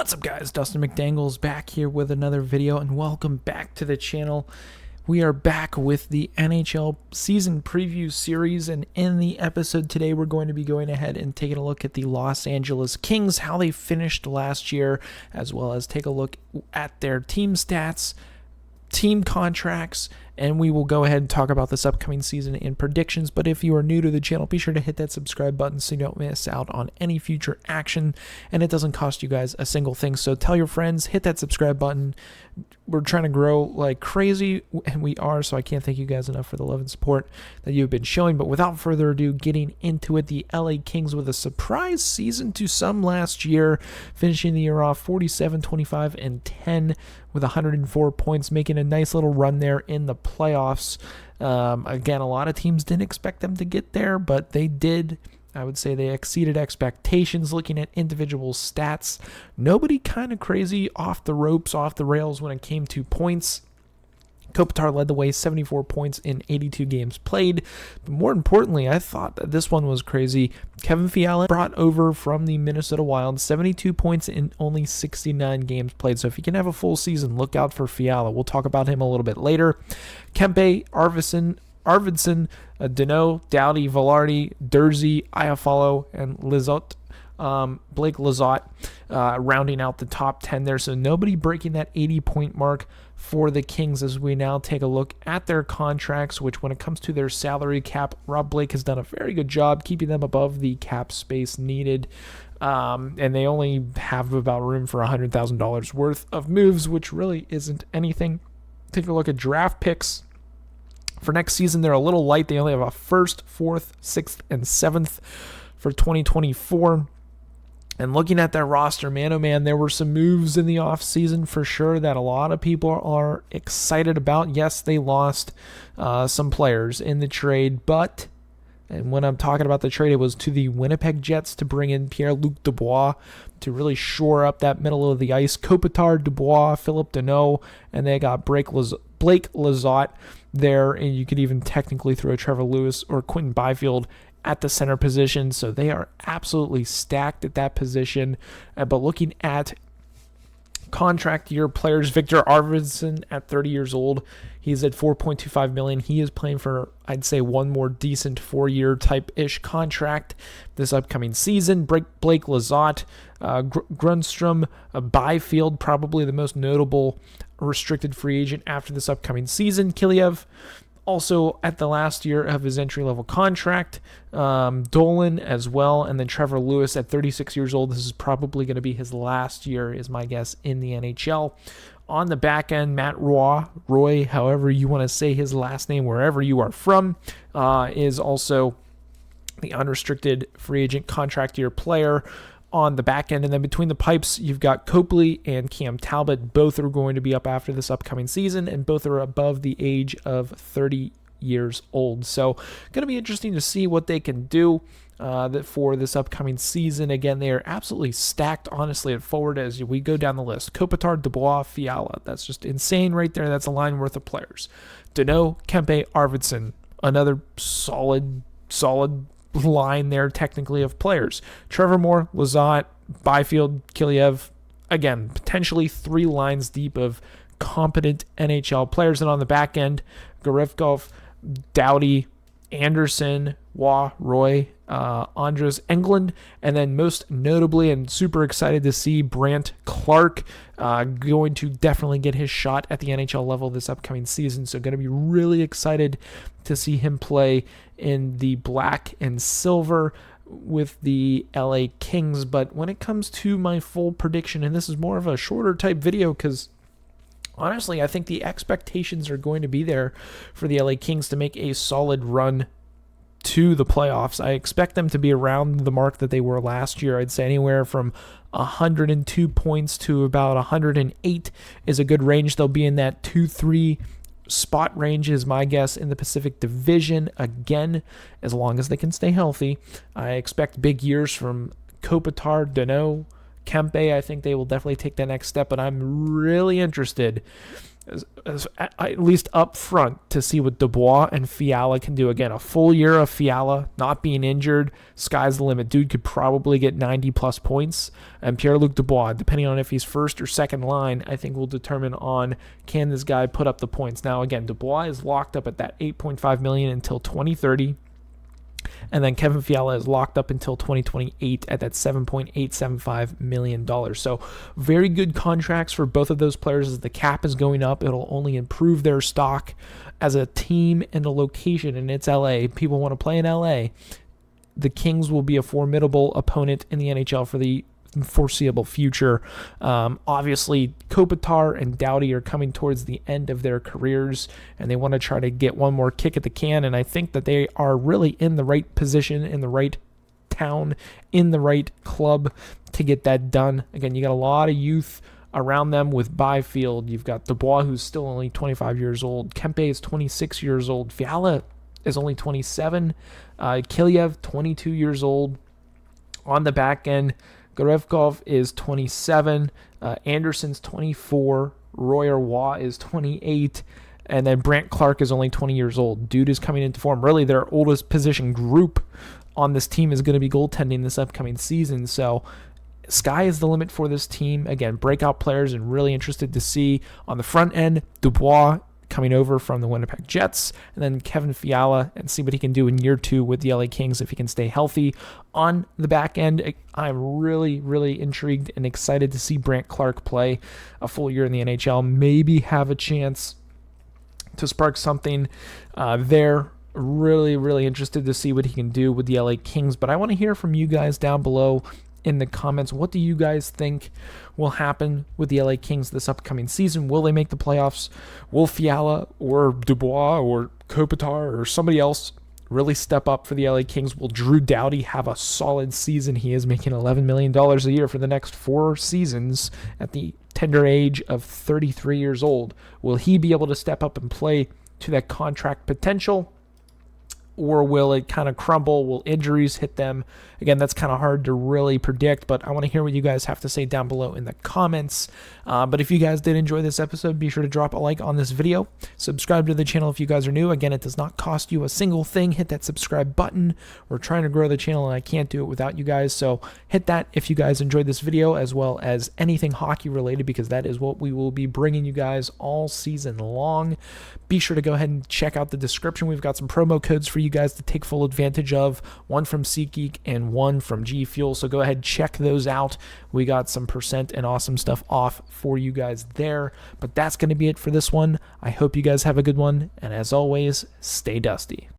What's up, guys? Dustin McDangle's back here with another video, and welcome back to the channel. We are back with the NHL season preview series, and in the episode today we're going to be going ahead and taking a look at the Los Angeles Kings, how they finished last year, as well as take a look at their team stats, team contracts, and we will go ahead and talk about this upcoming season in predictions. But if you are new to the channel, be sure to hit that subscribe button so you don't miss out on any future action, and it doesn't cost you guys a single thing. So tell your friends, hit that subscribe button. We're trying to grow like crazy, and we are, so I can't thank you guys enough for the love and support that you've been showing. But without further ado, getting into it, the LA Kings with a surprise season to some last year, finishing the year off 47, 25, and 10 with 104 points, making a nice little run there in the playoffs. Again, a lot of teams didn't expect them to get there, but they did. I would say they exceeded expectations. Looking at individual stats, nobody kind of crazy off the ropes, off the rails when it came to points. Kopitar led the way, 74 points in 82 games played. But more importantly, I thought that this one was crazy. Kevin Fiala brought over from the Minnesota Wild, 72 points in only 69 games played. So if you can have a full season, look out for Fiala. We'll talk about him a little bit later. Kempe, Arvidsson, Danault, Doughty, Velarde, Durzi, Iafallo, and Lizotte. Blake Lizotte rounding out the top 10 there. So nobody breaking that 80-point mark for the Kings as we now take a look at their contracts, which when it comes to their salary cap, Rob Blake has done a very good job keeping them above the cap space needed. And they only have about room for $100,000 worth of moves, which really isn't anything. Take a look at draft picks. For next season, they're a little light. They only have a 1st, 4th, 6th, and 7th for 2024. And looking at their roster, man, oh man, there were some moves in the offseason for sure that a lot of people are excited about. Yes, they lost some players in the trade, but, and when I'm talking about the trade, it was to the Winnipeg Jets to bring in Pierre-Luc Dubois to really shore up that middle of the ice. Kopitar, Dubois, Philip Danault, and they got Blake Lizotte there, and you could even technically throw Trevor Lewis or Quentin Byfield at the center position. So they are absolutely stacked at that position. But looking at contract year players, Victor Arvidsson at 30 years old, he's at $4.25 million. He is playing for, I'd say, one more decent 4-year type-ish contract this upcoming season. Blake Lizotte, Grundstrom, Byfield, probably the most notable restricted free agent after this upcoming season. Kiliev, also at the last year of his entry-level contract. Dolan as well, and then Trevor Lewis at 36 years old. This is probably going to be his last year, is my guess, in the NHL. On the back end, Matt Roy, however you want to say his last name, wherever you are from, is also the unrestricted free agent contract year player on the back end. And then between the pipes, you've got Copley and Cam Talbot. Both are going to be up after this upcoming season, and both are above the age of 30 years old. So going to be interesting to see what they can do for this upcoming season. Again, they are absolutely stacked, honestly, at forward as we go down the list. Kopitar, Dubois, Fiala. That's just insane right there. That's a line worth of players. Danault, Kempe, Arvidsson. Another solid line there technically of players. Trevor Moore, Lizotte, Byfield, Kiliev. Again, potentially 3 lines deep of competent NHL players. And on the back end, Garifkov, Doughty, Anderson, Roy, Andres Englund, and then most notably, and super excited to see Brandt Clark going to definitely get his shot at the NHL level this upcoming season. So going to be really excited to see him play in the black and silver with the LA Kings. But when it comes to my full prediction, and this is more of a shorter type video because honestly, I think the expectations are going to be there for the LA Kings to make a solid run to the playoffs. I expect them to be around the mark that they were last year. I'd say anywhere from 102 points to about 108 is a good range. They'll be in that 2-3 spot range is my guess in the Pacific Division. Again, as long as they can stay healthy. I expect big years from Kopitar, Danault, Kempe, I think they will definitely take that next step, but I'm really interested, at least up front, to see what Dubois and Fiala can do. Again, a full year of Fiala not being injured, sky's the limit. Dude could probably get 90-plus points. And Pierre-Luc Dubois, depending on if he's first or second line, I think will determine on can this guy put up the points. Now, again, Dubois is locked up at that $8.5 million until 2030. And then Kevin Fiala is locked up until 2028 at that $7.875 million. So very good contracts for both of those players. As the cap is going up, it'll only improve their stock as a team and a location, and it's LA. People want to play in LA. The Kings will be a formidable opponent in the NHL for the foreseeable future. Obviously, Kopitar and Doughty are coming towards the end of their careers, and they want to try to get one more kick at the can, and I think that they are really in the right position, in the right town, in the right club to get that done. Again, you got a lot of youth around them with Byfield. You've got Dubois, who's still only 25 years old. Kempe is 26 years old. Fiala is only 27. Kilyev, 22 years old. On the back end, Gorevkov is 27, Anderson's 24, Royer Waugh is 28, and then Brant Clark is only 20 years old. Dude is coming into form. Really, their oldest position group on this team is going to be goaltending this upcoming season, so sky is the limit for this team. Again, breakout players, and really interested to see on the front end, Dubois coming over from the Winnipeg Jets, and then Kevin Fiala, and see what he can do in year 2 with the LA Kings if he can stay healthy. On the back end, I'm really, really intrigued and excited to see Brant Clark play a full year in the NHL, maybe have a chance to spark something there. Really, really interested to see what he can do with the LA Kings, but I want to hear from you guys down below in the comments. What do you guys think will happen with the LA Kings this upcoming season? Will they make the playoffs? Will Fiala or Dubois or Kopitar or somebody else really step up for the LA Kings? Will Drew Doughty have a solid season? He is making $11 million a year for the next 4 seasons at the tender age of 33 years old. Will he be able to step up and play to that contract potential? Or will it kind of crumble? Will injuries hit them? Again, that's kind of hard to really predict, but I want to hear what you guys have to say down below in the comments. But if you guys did enjoy this episode, be sure to drop a like on this video. Subscribe to the channel if you guys are new. Again, it does not cost you a single thing. Hit that subscribe button. We're trying to grow the channel, and I can't do it without you guys. So hit that if you guys enjoyed this video, as well as anything hockey related, because that is what we will be bringing you guys all season long. Be sure to go ahead and check out the description. We've got some promo codes for you guys to take full advantage of, one from SeatGeek and one from GFUEL. So go ahead and check those out. We got some % and awesome stuff off for you guys there. But that's going to be it for this one. I hope you guys have a good one. And as always, stay dusty.